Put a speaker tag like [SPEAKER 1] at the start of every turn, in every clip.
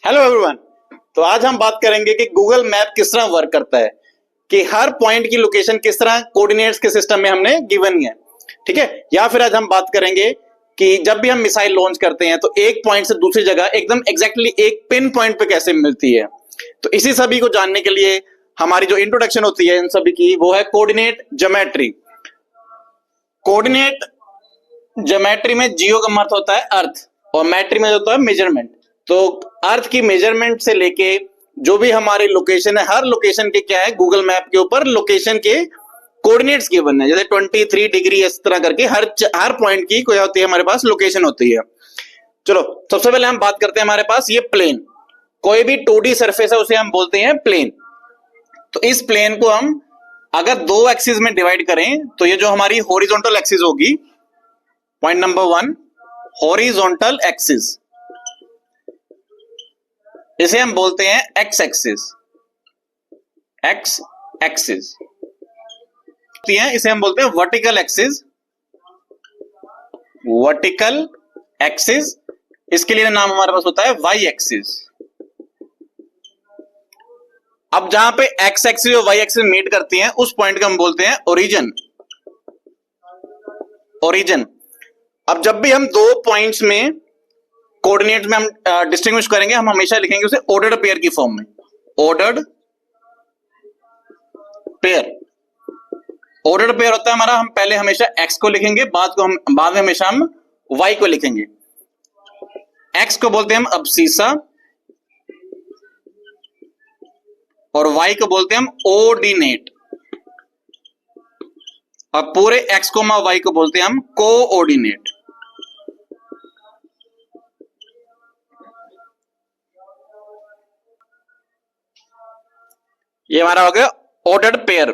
[SPEAKER 1] Hello everyone. तो आज हम बात करेंगे कि गूगल मैप किस तरह वर्क करता है, कि हर पॉइंट की लोकेशन किस तरह कोऑर्डिनेट्स के सिस्टम में हमने गिवन है। ठीक है, या फिर आज हम बात करेंगे कि जब भी हम मिसाइल लॉन्च करते हैं तो एक पॉइंट से दूसरी जगह एकदम एग्जैक्टली एक पिन पॉइंट पे कैसे मिलती है। तो इसी सभी को जानने के लिए हमारी जो इंट्रोडक्शन होती है इन सभी की, वो है कोऑर्डिनेट ज्योमेट्री। कोऑर्डिनेट ज्योमेट्री में जियो का मतलब होता है अर्थ, और मैट्री में होता है मेजरमेंट। तो अर्थ की मेजरमेंट से लेके जो भी हमारी लोकेशन है, हर लोकेशन के क्या है, गूगल मैप के ऊपर लोकेशन के कोऑर्डिनेट्स गिवन है। जैसे 23 डिग्री इस तरह करके हर पॉइंट की कोई होती है, हमारे पास लोकेशन होती है। चलो सबसे पहले हम बात करते हैं, हमारे पास ये प्लेन, कोई भी 2D सरफेस है उसे हम बोलते हैं प्लेन। तो इस प्लेन को हम अगर दो एक्सिस में डिवाइड करें तो ये जो हमारी हॉरिजॉन्टल एक्सिस होगी, पॉइंट नंबर 1, हॉरिजॉन्टल एक्सिस, इसे हम बोलते हैं एक्स एक्सिस। एक्स एक्सिस इसे हम बोलते हैं वर्टिकल एक्सिस। वर्टिकल एक्सिस, इसके लिए नाम हमारे पास होता है वाई एक्सिस। अब जहां पे एक्स एक्सिस और वाई एक्सिस मीट करती हैं उस पॉइंट को हम बोलते हैं ओरिजिन। ओरिजिन। अब जब भी हम दो पॉइंट्स में कोऑर्डिनेट में हम डिस्टिंग्विश करेंगे, हम हमेशा लिखेंगे उसे ऑर्डर्ड पेयर की फॉर्म में। Ordered pair. ऑर्डर्ड पेयर होता है हमारा, हम पहले हमेशा x को लिखेंगे, बाद में हमेशा हम y को लिखेंगे। x को बोलते हैं हम अब्सीसा और y को बोलते हैं हम ऑर्डिनेट, और पूरे x को y को बोलते हैं हम कोऑर्डिनेट। ये हमारा हो गया ऑर्डर्ड पेयर।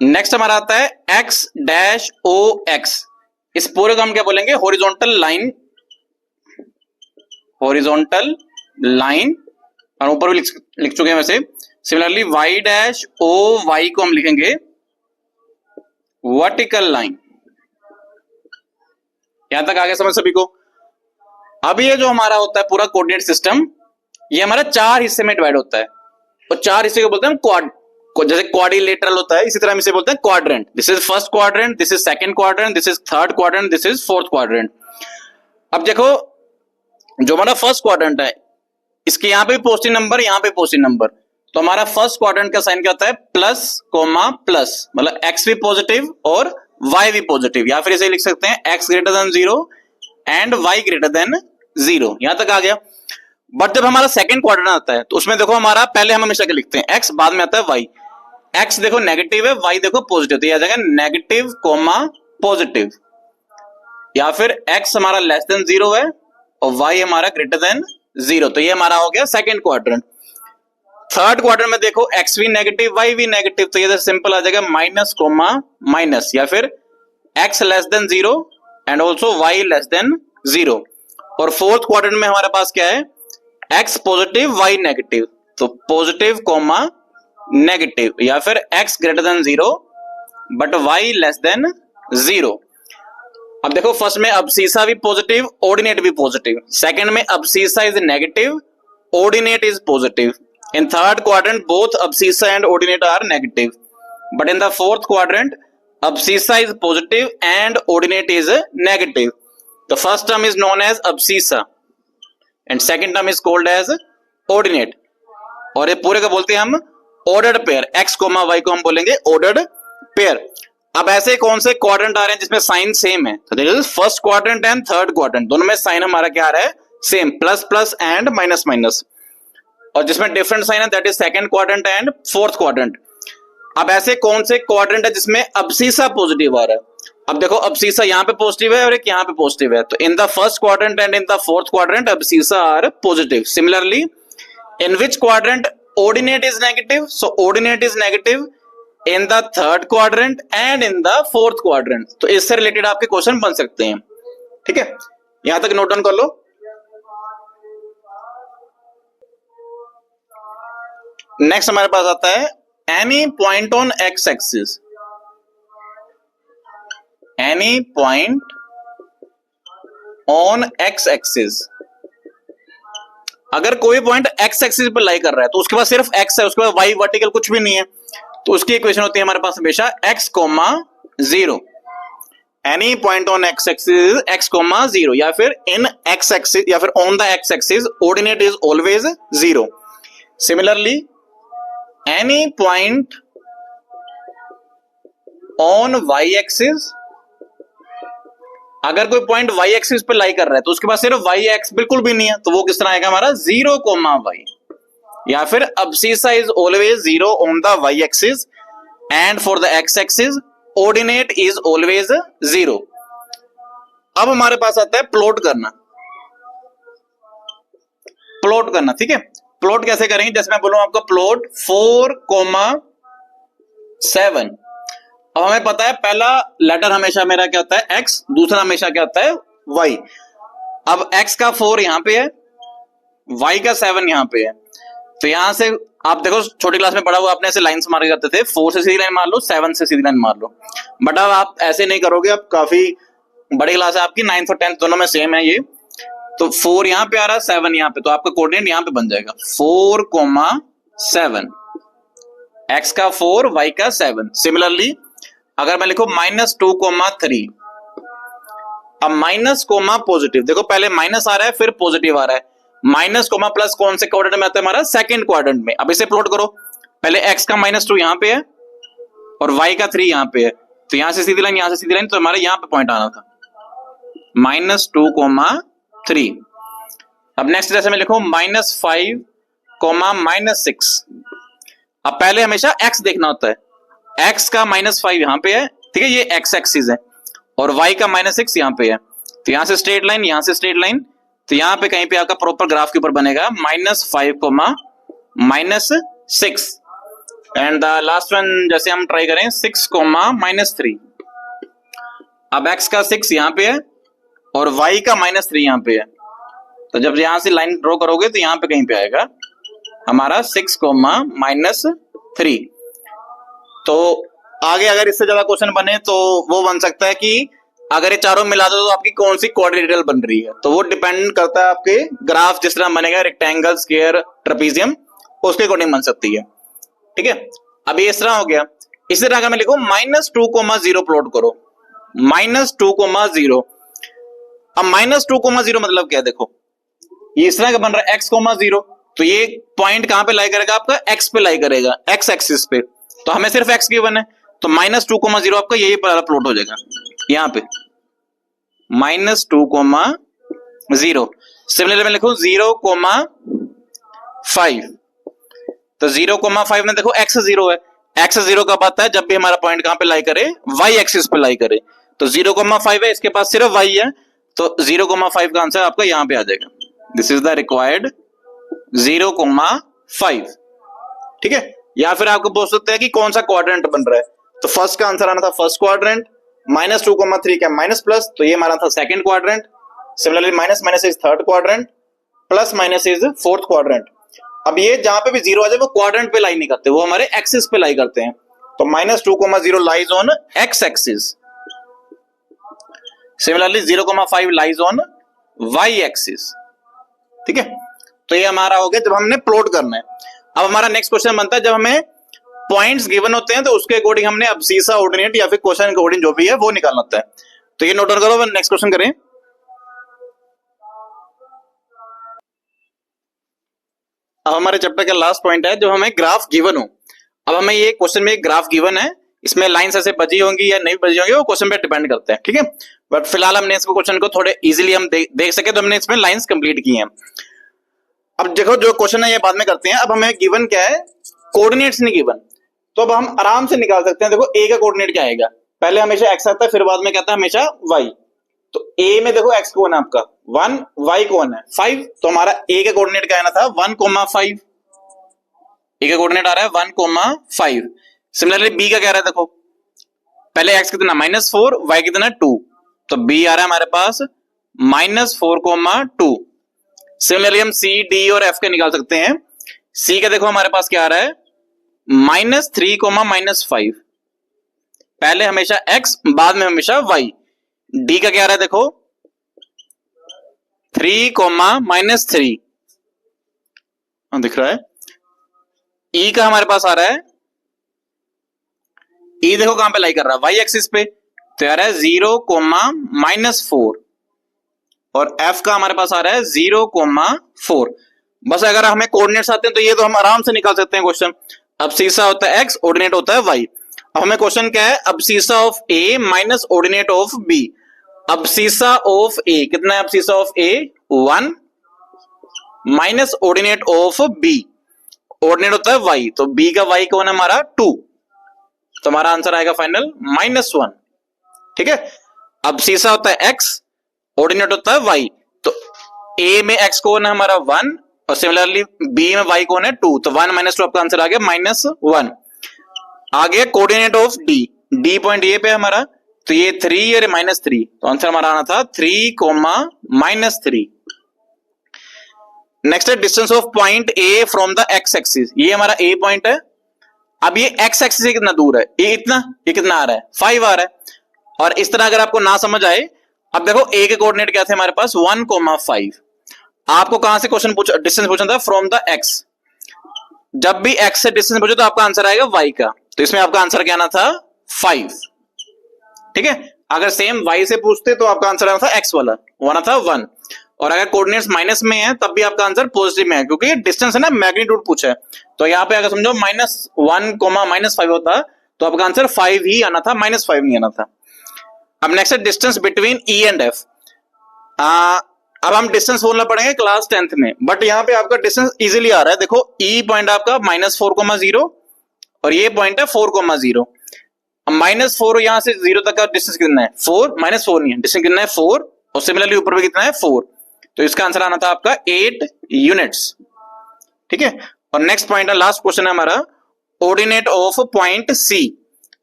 [SPEAKER 1] नेक्स्ट हमारा आता है x डैश ओ एक्स। इस पूरे को हम क्या बोलेंगे, हॉरिजॉन्टल लाइन। हॉरिजॉन्टल लाइन, और ऊपर भी लिख चुके हैं वैसे। Similarly y dash O Y को हम लिखेंगे वर्टिकल लाइन। यहां तक आगे समझ सभी को। अब ये जो हमारा होता है पूरा कोऑर्डिनेट सिस्टम, ये हमारा 4 हिस्से में डिवाइड होता है, और 4 हिस्से को बोलते हैं हम क्वाड। जैसे क्वाड्रिलेटरल होता है, इसी तरह हम इसे बोलते हैं quadrant. This is first quadrant, this is second quadrant, this is third quadrant, this is fourth quadrant. अब देखो जो हमारा फर्स्ट क्वाड्रेंट है, इसके यहां पे पॉजिटिव नंबर, यहां पे पॉजिटिव नंबर, तो हमारा फर्स्ट क्वाड्रेंट का साइन क्या होता है, प्लस कोमा प्लस, मतलब एक्स भी पॉजिटिव और वाई भी पॉजिटिव, या फिर इसे लिख सकते हैं X greater than 0 and Y greater than 0। यहां तक आ गया। बट जब हमारा सेकंड क्वाड्रेंट आता है तो उसमें देखो हमारा पहले हम हमेशा क्या लिखते हैं, एक्स, बाद में आता है वाई। एक्स देखो नेगेटिव है, वाई देखो पॉजिटिव, तो ये आ जाएगा नेगेटिव कोमा पॉजिटिव, या फिर एक्स हमारा लेस देन 0 है और वाई हमारा ग्रेटर देन 0। तो ये हमारा हो गया सेकंड क्वाड्रेंट। थर्ड क्वाड्रेंट में देखो एक्स भी नेगेटिव, वाई भी नेगेटिव, तो ये सिंपल आ जाएगा माइनस कोमा माइनस, या फिर x less than 0 and also y less than 0। और फोर्थ क्वाड्रेंट में हमारे पास क्या है, एक्स पॉजिटिव वाई नेगेटिव, तो पॉजिटिव कोमा नेगेटिव, या फिर x greater than 0 but y less than 0। अब देखो फर्स्ट में अब्सीसा भी पॉजिटिव, ऑर्डिनेट भी पॉजिटिव। सेकंड में abscissa is negative, ordinate is positive. In third quadrant both abscissa and ordinate are negative, but in the fourth quadrant abscissa is positive and ordinate is negative. The first term is known as abscissa and second term is called as ordinate. और ये पूरे को बोलते हैं हम ordered pair. X comma y को हम बोलेंगे ऑर्डर्ड पेयर। अब ऐसे कौन से क्वाड्रेंट आ रहे हैं जिसमें साइन सेम है, तो first quadrant and third quadrant दोनों में साइन हमारा क्या आ रहा है, same, plus plus and minus minus. और जिसमें डिफरेंट साइन है that is second quadrant and fourth quadrant. अब ऐसे कौन से क्वाड्रेंट है जिसमें अब्सीसा पॉजिटिव आ रहा है। अब देखो अब्सीसा यहाँ पे पॉजिटिव है और एक यहाँ पे पॉजिटिव है, तो in the first quadrant and in the fourth quadrant abscissa are positive. Similarly in which quadrant ordinate is negative, so ordinate is negative in the third quadrant and in the fourth quadrant। तो इससे related आपके question बन सकते हैं। ठीक है, यहां तक नोट डाउन कर लो। नेक्स्ट हमारे पास आता है any point on X axis. Any point on X axis अगर कोई पॉइंट एक्स एक्सिस पर लाई कर रहा है तो उसके पास सिर्फ एक्स है, उसके पास वाई वर्टिकल कुछ भी नहीं है, तो उसकी इक्वेशन होती है हमारे पास हमेशा X comma zero. Any point on X axis X comma zero, या फिर इन एक्स एक्सिस या फिर on the x axis ordinate is always zero. Similarly any point on Y axis, अगर कोई पॉइंट वाई एक्सिस पे लाई कर रहा है तो उसके पास सिर्फ वाई एक्स बिल्कुल भी नहीं है, तो वो किस तरह आएगा हमारा जीरो कोमा वाई, या फिर abscissa is always zero on the y axis and for the x axis ordinate is always zero. अब हमारे पास आता है प्लॉट करना। प्लॉट करना, ठीक है। प्लॉट कैसे करेंगे, जैसे मैं बोलूं आपका प्लॉट 4,7। अब हमें पता है पहला लेटर हमेशा मेरा क्या होता है x, दूसरा हमेशा क्या होता है y। अब x का 4 यहां पे है, y का 7 यहां पे है, तो यहां से आप देखो छोटी क्लास में पढ़ा हुआ आपने ऐसे लाइंस मार करते थे, 4 से सीधी लाइन मार लो, 7 से सीधी लाइन मार लो। बट अब आप ऐसे नहीं करोगे, अब काफी बड़ी क्लास है आपकी, 9th और 10th दोनों में सेम है ये, तो 4 यहां पे आ रहा है, 7 यहां पे, तो आपका कोऑर्डिनेट यहां पे बन जाएगा 4,7, x का 4 y का 7। सिमिलरली अगर मैं लिखूं -2,3, अब माइनस कोमा पॉजिटिव, देखो पहले माइनस आ रहा है फिर पॉजिटिव आ रहा है, माइनस कोमा प्लस कौन से क्वाड्रेंट में आता है हमारा सेकंड क्वाड्रेंट में। अब इसे प्लॉट करो, पहले x का -2 यहां पे है और y का 3 यहां पे है, तो यहां से सीधी लाइन यहां से सीधी लाइन, तो हमारे यहां पे पॉइंट आना था -2,3। अब नेक्स्ट जैसे मैं लिखूं -5,-6, अब पहले हमेशा x देखना होता है, x का -5 यहां पे है, ठीक है, ये x एक्सिस है, और y का -6 यहां पे है, तो यहां से स्ट्रेट लाइन, यहां से स्ट्रेट लाइन, तो यहां पे कहीं पे आपका प्रॉपर ग्राफ के ऊपर बनेगा -5,-6। एंड द लास्ट वन जैसे हम ट्राई करें 6,-3। अब x का 6 यहां पे है और y का -3 यहां पे है, तो जब यहां से लाइन ड्रॉ करोगे तो यहां पे कहीं पे आएगा हमारा 6,-3। तो आगे अगर इससे ज्यादा क्वेश्चन बने तो वो बन सकता है कि अगर ये चारों मिला दो तो आपकी कौन सी क्वाड्रिलेटरल बन रही है, तो वो डिपेंड करता है आपके ग्राफ जिस तरह बनेगा, रेक्टेंगल, स्क्वायर, ट्रेपेजियम, उसके अकॉर्डिंग बन सकती है, ठीक है। अब ये इस तरह हो गया। इसी तरह अगर मैं लिखूं -2,0 प्लॉट करो, -2,0। अब -2,0 मतलब क्या है, देखो ये इस तरह का बन रहा है x,0, तो ये पॉइंट कहां पे लाई करेगा आपका x पे लाई करेगा, x एक्सिस पे, तो हमें सिर्फ x गिवन है, तो -2,0 आपका यही प्लॉट हो जाएगा यहां पे -2,0। सिमिलरली मैं लिखूं 0,5, तो 0,5 में देखो x 0 है, x 0 कब आता है, जब भी हमारा पॉइंट कहां पे लाई करे, y एक्सिस पे लाई करे, तो 0,5 है, इसके पास सिर्फ y है, तो 0,5 का आंसर आपका यहां पे आ जाएगा। दिस इज द रिक्वायर्ड 0,5, ठीक है। या फिर आपको बोल सकते हैं कि कौन सा क्वाड्रेंट बन रहा है, तो फर्स्ट का आंसर आना था फर्स्ट क्वाड्रेंट, -2,3 का माइनस प्लस, तो ये हमारा था second quadrant. Similarly minus is third quadrant, plus minus is fourth quadrant. अब ये जहां पे भी जीरो आ जाए वो क्वाड्रेंट पे लाई नहीं करते, वो हमारे एक्सिस पे लाई करते हैं, तो -2,0 lies on X axis. Similarly 0,5 lies on Y axis, ठीक है। तो ये हमारा हो गया जब हमने प्लॉट करना है। अब हमारा नेक्स्ट क्वेश्चन बनता है जब हमें पॉइंट्स गिवन होते हैं तो उसके अकॉर्डिंग हमने अब्सीसा, ऑर्डिनेट या फिर क्वेश्चन के अकॉर्डिंग जो भी है वो निकालना होता है। तो ये नोट डाउन करो, नेक्स्ट क्वेश्चन करें। अब हमारे चैप्टर का लास्ट पॉइंट है जब हमें ग्राफ गिवन हो। अब हमें ये क्वेश्चन में एक ग्राफ गिवन है, इसमें लाइंस ऐसे बची होंगी या नहीं बची होंगी वो क्वेश्चन पे डिपेंड करते हैं, ठीक है। बट फिलहाल हमने इसको क्वेश्चन को थोड़े इजीली हम देख सके तो हमने इसमें लाइंस कंप्लीट की हैं। अब देखो जो क्वेश्चन है ये बाद में करते हैं। अब हमें गिवन क्या है, कोऑर्डिनेट्स नहीं गिवन, तो अब हम आराम से निकाल सकते हैं। देखो ए का कोऑर्डिनेट क्या आएगा, पहले हमेशा एक्स आता है फिर बाद में क्या आता है हमेशा वाई। तो ए में देखो एक्स कौन है आपका 1, वाई कौन है 5, तो हमारा ए का कोऑर्डिनेट क्या आना था 1,5। ए का कोऑर्डिनेट आ रहा है 1,5। सिमिलरली बी का क्या रहा है, देखो पहले एक्स कितना -4, वाई कितना 2, तो बी आ रहा है हमारे पास -4,2। सिमिलरली हम सी, डी और एफ के निकाल सकते हैं। सी का देखो हमारे पास क्या आ रहा है -3,-5, पहले हमेशा x बाद में हमेशा y। डी का क्या आ रहा है देखो 3,-3, दिख रहा है। ई का हमारे पास आ रहा है, ई देखो कहां पे लाई कर रहा है, वाई एक्सिस पे, तो आ रहा है 0,-4 और एफ का हमारे पास आ रहा है 0,4। बस अगर हमें कोऑर्डिनेट्स आते हैं तो ये तो हम आराम से निकाल सकते हैं क्वेश्चन। अब्सीसा होता है एक्स, ऑर्डिनेट होता है वाई। अब हमें क्वेश्चन क्या है, abscissa of A minus ordinate of B. Abscissa of A कितना है, abscissa of A 1 minus ordinate of B, ordinate होता है वाई, तो बी का वाई कौन है हमारा 2, तो हमारा आंसर आएगा फाइनल -1। ठीक है, अब्सीसा होता है एक्स, ऑर्डिनेट होता है वाई, तो ए में एक्स कौन है हमारा 1 और सिमिलरली बी में वाई कौन है 2, तो 1 - 2 आपका आंसर आ गया -1। आगे coordinate of D, D point ये पे हमारा, तो ये 3 और -3, तो आंसर हमारा आना था 3,-3। नेक्स्ट है distance of point A from the x axis, ये हमारा ए पॉइंट है। अब ये एक्स एक्सिस से कितना दूर है, ये कितना आ रहा है 5 आ रहा है। और इस तरह अगर आपको ना समझ आए, अब देखो ए के कोऑर्डिनेट क्या थे हमारे पास 1,5। आपको कहां से क्वेश्चन पूछा, डिस्टेंस पूछा था फ्रॉम द एक्स। जब भी एक्स से डिस्टेंस पूछो तो आपका आंसर आएगा वाई का, तो इसमें आपका आंसर क्या आना था 5। ठीक है, अगर सेम वाई से पूछते तो आपका आंसर आना था एक्स वाला, वो आना था 1। और अगर कोऑर्डिनेट्स माइनस में है तब भी आपका आंसर पॉजिटिव में है, क्योंकि डिस्टेंस है ना, मैग्नीट्यूड पूछा है। तो यहाँ पे अगर समझो -1, -5 होता तो आपका आंसर 5 ही आना था, -5 नहीं आना था। अब नेक्स्ट है distance between E and F. अब हम डिस्टेंस बोलना पड़ेंगे क्लास 10th में, बट यहाँ पे आपका डिस्टेंस इजीली आ रहा है। देखो ई पॉइंट आपका -4,0 और ये पॉइंट है 4,0। -4 यहां से 0 तक का डिस्टेंस कितना है 4, -4 नहीं है, डिस्टेंस कितना है 4 और सिमिलरली ऊपर भी कितना है 4, तो इसका आंसर आना था आपका 8 यूनिट्स। ठीक है, और नेक्स्ट पॉइंट है, लास्ट क्वेश्चन है हमारा, ऑर्डिनेट ऑफ पॉइंट सी।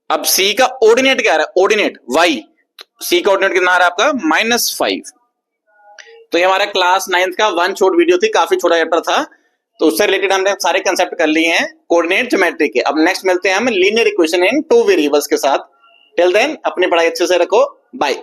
[SPEAKER 1] अब सी का ऑर्डिनेट क्या आ रहा है, ऑर्डिनेट वाई, सी का ऑर्डिनेट कितना आ रहा है आपका -5। तो ये हमारा क्लास 9th का 1 शॉर्ट वीडियो थी, काफी छोटा चैप्टर था, तो उससे रिलेटेड हमने सारे कंसेप्ट कर लिए हैं कोऑर्डिनेट ज्योमेट्री के। अब नेक्स्ट मिलते हैं हम लीनियर इक्वेशन इन 2 वेरिएबल्स के साथ। टिल देन अपनी पढ़ाई अच्छे से रखो, बाय।